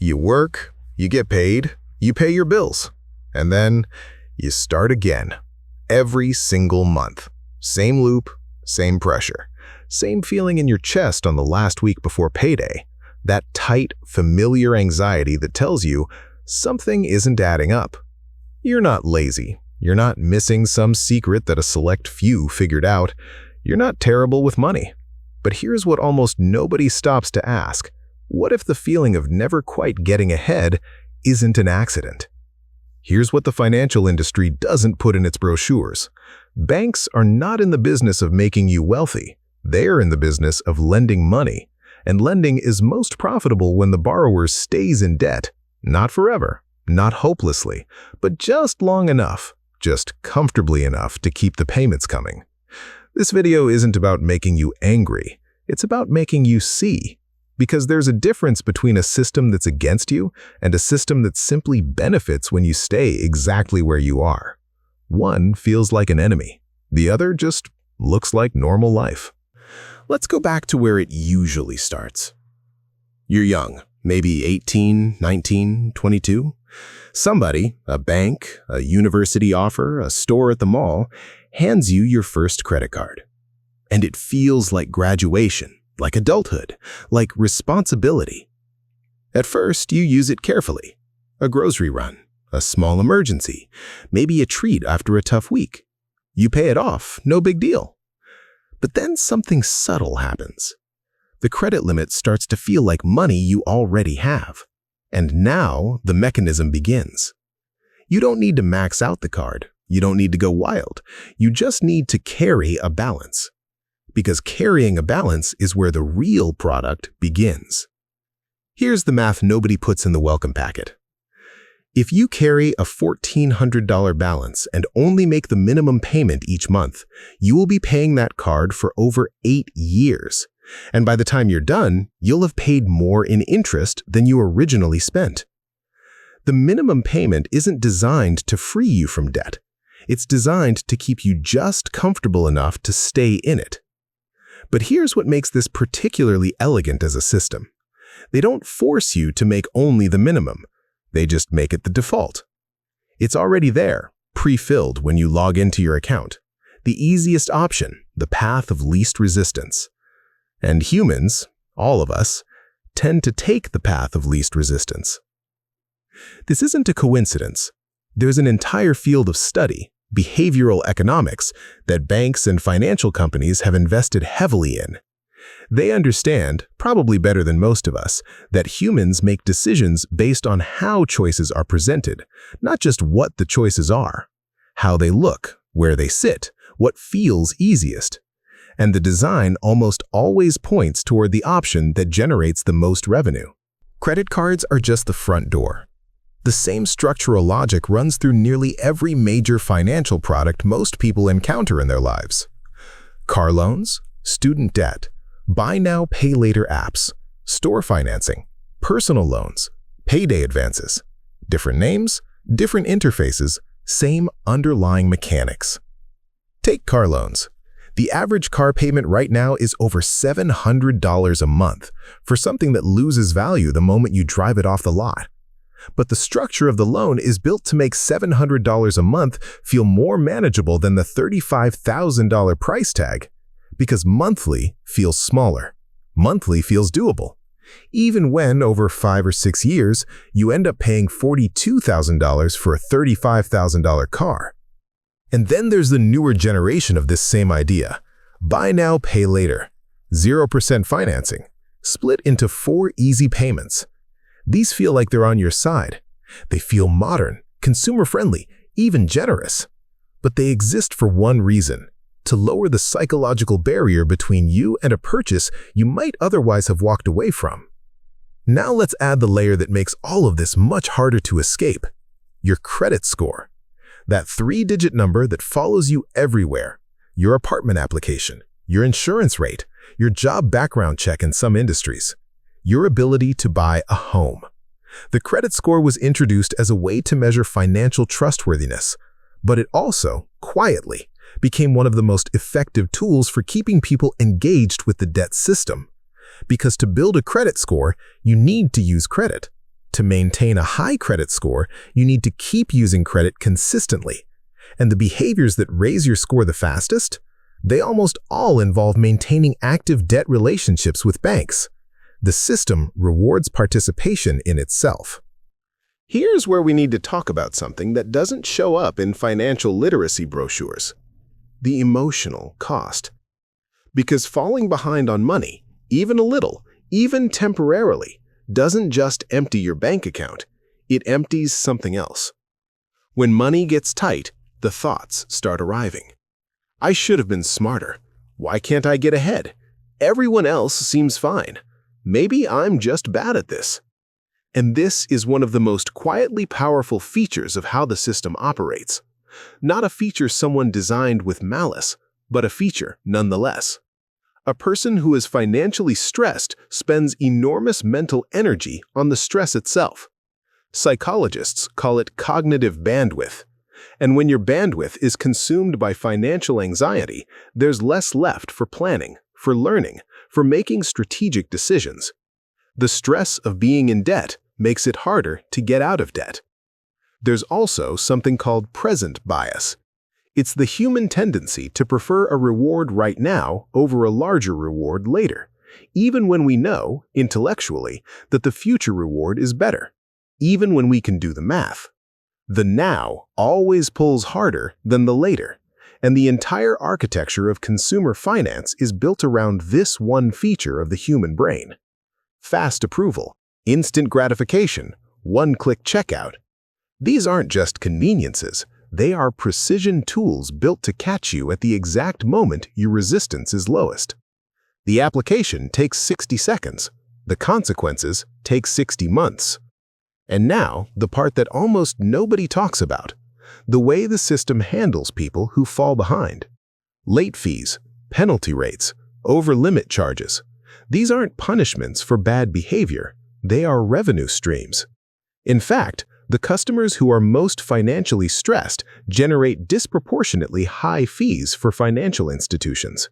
You work, you get paid, you pay your bills, and then you start again. Every single month. Same loop, same pressure. Same feeling in your chest on the last week before payday. That tight, familiar anxiety that tells you something isn't adding up. You're not lazy. You're not missing some secret that a select few figured out. You're not terrible with money. But here's what almost nobody stops to ask. What if the feeling of never quite getting ahead isn't an accident? Here's what the financial industry doesn't put in its brochures. Banks are not in the business of making you wealthy. They're in the business of lending money. And lending is most profitable when the borrower stays in debt. Not forever, not hopelessly, but just long enough, just comfortably enough to keep the payments coming. This video isn't about making you angry. It's about making you see. Because there's a difference between a system that's against you and a system that simply benefits when you stay exactly where you are. One feels like an enemy. The other just looks like normal life. Let's go back to where it usually starts. You're young, maybe 18, 19, 22. Somebody, a bank, a university offer, a store at the mall, hands you your first credit card. And it feels like graduation, like adulthood, like responsibility. At first, you use it carefully. A grocery run, a small emergency, maybe a treat after a tough week. You pay it off, no big deal. But then something subtle happens. The credit limit starts to feel like money you already have. And now the mechanism begins. You don't need to max out the card. You don't need to go wild. You just need to carry a balance. Because carrying a balance is where the real product begins. Here's the math nobody puts in the welcome packet. If you carry a $1,400 balance and only make the minimum payment each month, you will be paying that card for over 8 years. And by the time you're done, you'll have paid more in interest than you originally spent. The minimum payment isn't designed to free you from debt. It's designed to keep you just comfortable enough to stay in it. But here's what makes this particularly elegant as a system. They don't force you to make only the minimum. They just make it the default. It's already there, pre-filled when you log into your account. The easiest option, the path of least resistance. And humans, all of us, tend to take the path of least resistance. This isn't a coincidence. There's an entire field of study, behavioral economics, that banks and financial companies have invested heavily in. They understand, probably better than most of us, that humans make decisions based on how choices are presented, not just what the choices are, how they look, where they sit, what feels easiest. And the design almost always points toward the option that generates the most revenue. Credit cards are just the front door. The same structural logic runs through nearly every major financial product most people encounter in their lives. Car loans, student debt, buy now, pay later apps, store financing, personal loans, payday advances. Different names, different interfaces, same underlying mechanics. Take car loans. The average car payment right now is over $700 a month for something that loses value the moment you drive it off the lot. But the structure of the loan is built to make $700 a month feel more manageable than the $35,000 price tag, because monthly feels smaller. Monthly feels doable. Even when, over 5 or 6 years, you end up paying $42,000 for a $35,000 car. And then there's the newer generation of this same idea. Buy now, pay later. 0% financing. Split into 4 easy payments. These feel like they're on your side. They feel modern, consumer-friendly, even generous. But they exist for one reason: to lower the psychological barrier between you and a purchase you might otherwise have walked away from. Now let's add the layer that makes all of this much harder to escape: your credit score. That 3-digit number that follows you everywhere. Your apartment application, your insurance rate, your job background check in some industries. Your ability to buy a home. The credit score was introduced as a way to measure financial trustworthiness, but it also, quietly, became one of the most effective tools for keeping people engaged with the debt system. Because to build a credit score, you need to use credit. To maintain a high credit score, you need to keep using credit consistently. And the behaviors that raise your score the fastest? They almost all involve maintaining active debt relationships with banks. The system rewards participation in itself. Here's where we need to talk about something that doesn't show up in financial literacy brochures: the emotional cost. Because falling behind on money, even a little, even temporarily, doesn't just empty your bank account, it empties something else. When money gets tight, the thoughts start arriving. I should have been smarter. Why can't I get ahead? Everyone else seems fine. Maybe I'm just bad at this. And this is one of the most quietly powerful features of how the system operates. Not a feature someone designed with malice, but a feature nonetheless. A person who is financially stressed spends enormous mental energy on the stress itself. Psychologists call it cognitive bandwidth. And when your bandwidth is consumed by financial anxiety, there's less left for planning, for learning, for making strategic decisions. The stress of being in debt makes it harder to get out of debt. There's also something called present bias. It's the human tendency to prefer a reward right now over a larger reward later, even when we know, intellectually, that the future reward is better, even when we can do the math. The now always pulls harder than the later, and the entire architecture of consumer finance is built around this one feature of the human brain: fast approval, instant gratification, one-click checkout. These aren't just conveniences. They are precision tools built to catch you at the exact moment your resistance is lowest. The application takes 60 seconds. The consequences take 60 months. And now, the part that almost nobody talks about: the way the system handles people who fall behind. Late fees, penalty rates, over-limit charges. These aren't punishments for bad behavior. They are revenue streams. In fact, the customers who are most financially stressed generate disproportionately high fees for financial institutions.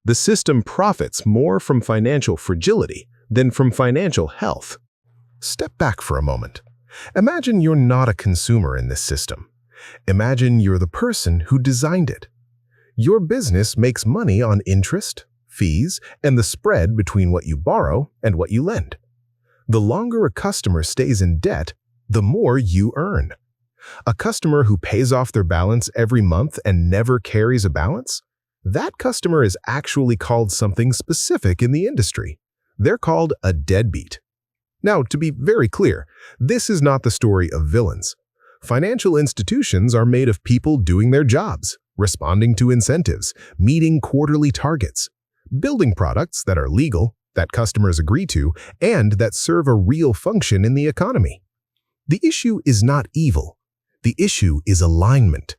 The system profits more from financial fragility than from financial health. Step back for a moment. Imagine you're not a consumer in this system. Imagine you're the person who designed it. Your business makes money on interest, fees, and the spread between what you borrow and what you lend. The longer a customer stays in debt, the more you earn. A customer who pays off their balance every month and never carries a balance? That customer is actually called something specific in the industry. They're called a deadbeat. Now, to be very clear, this is not the story of villains. Financial institutions are made of people doing their jobs, responding to incentives, meeting quarterly targets, building products that are legal, that customers agree to, and that serve a real function in the economy. The issue is not evil. The issue is alignment.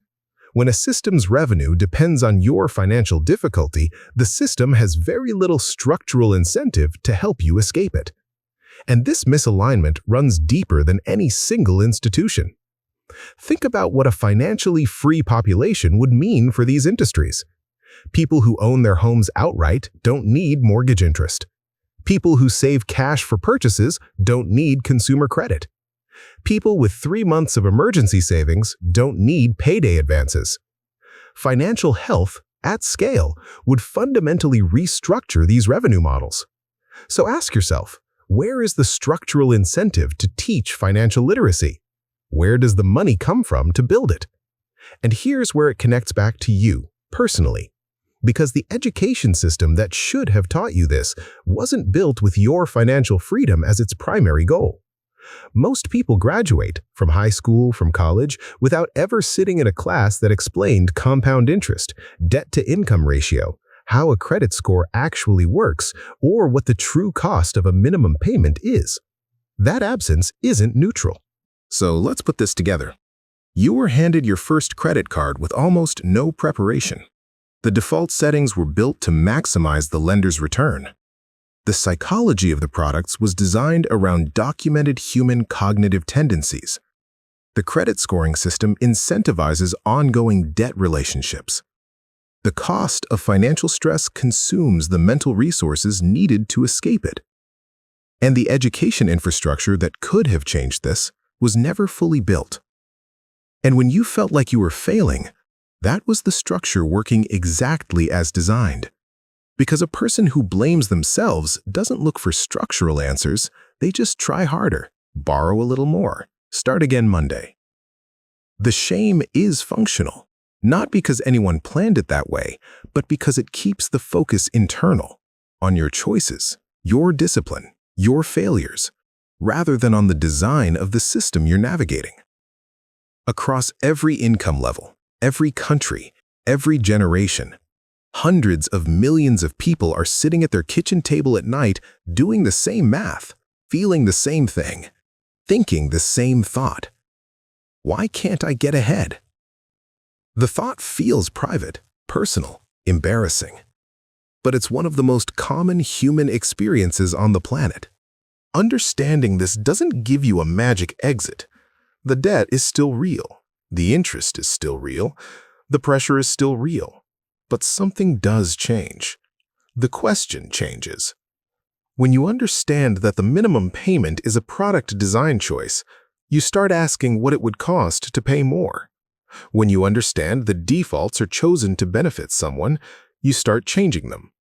When a system's revenue depends on your financial difficulty, the system has very little structural incentive to help you escape it. And this misalignment runs deeper than any single institution. Think about what a financially free population would mean for these industries. People who own their homes outright don't need mortgage interest. People who save cash for purchases don't need consumer credit. People with 3 months of emergency savings don't need payday advances. Financial health, at scale, would fundamentally restructure these revenue models. So ask yourself, where is the structural incentive to teach financial literacy? Where does the money come from to build it? And here's where it connects back to you, personally. Because the education system that should have taught you this wasn't built with your financial freedom as its primary goal. Most people graduate from high school, from college, without ever sitting in a class that explained compound interest, debt-to-income ratio, how a credit score actually works, or what the true cost of a minimum payment is. That absence isn't neutral. So let's put this together. You were handed your first credit card with almost no preparation. The default settings were built to maximize the lender's return. The psychology of the products was designed around documented human cognitive tendencies. The credit scoring system incentivizes ongoing debt relationships. The cost of financial stress consumes the mental resources needed to escape it. And the education infrastructure that could have changed this was never fully built. And when you felt like you were failing, that was the structure working exactly as designed. Because a person who blames themselves doesn't look for structural answers, they just try harder, borrow a little more, start again Monday. The shame is functional, not because anyone planned it that way, but because it keeps the focus internal, on your choices, your discipline, your failures, rather than on the design of the system you're navigating. Across every income level, every country, every generation, hundreds of millions of people are sitting at their kitchen table at night doing the same math, feeling the same thing, thinking the same thought. Why can't I get ahead? The thought feels private, personal, embarrassing. But it's one of the most common human experiences on the planet. Understanding this doesn't give you a magic exit. The debt is still real. The interest is still real. The pressure is still real. But something does change. The question changes. When you understand that the minimum payment is a product design choice, you start asking what it would cost to pay more. When you understand the defaults are chosen to benefit someone, you start changing them.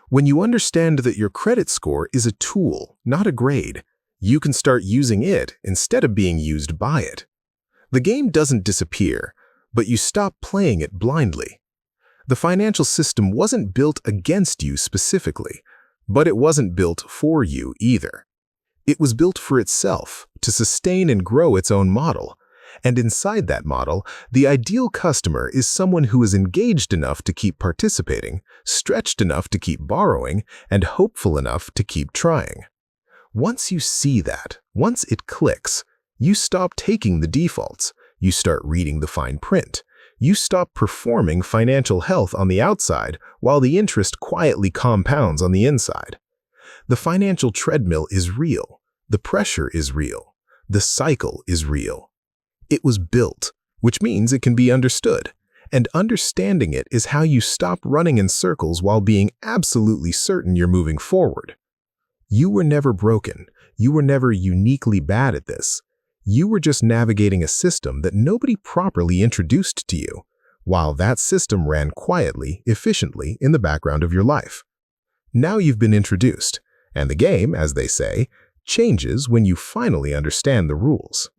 When you understand that your credit score is a tool, not a grade, you can start using it instead of being used by it. The game doesn't disappear, but you stop playing it blindly. The financial system wasn't built against you specifically, but it wasn't built for you either. It was built for itself, to sustain and grow its own model. And inside that model, the ideal customer is someone who is engaged enough to keep participating, stretched enough to keep borrowing, and hopeful enough to keep trying. Once you see that, once it clicks, you stop taking the defaults, you start reading the fine print. You stop performing financial health on the outside while the interest quietly compounds on the inside. The financial treadmill is real. The pressure is real. The cycle is real. It was built, which means it can be understood. And understanding it is how you stop running in circles while being absolutely certain you're moving forward. You were never broken. You were never uniquely bad at this. You were just navigating a system that nobody properly introduced to you, while that system ran quietly, efficiently in the background of your life. Now you've been introduced, and the game, as they say, changes when you finally understand the rules.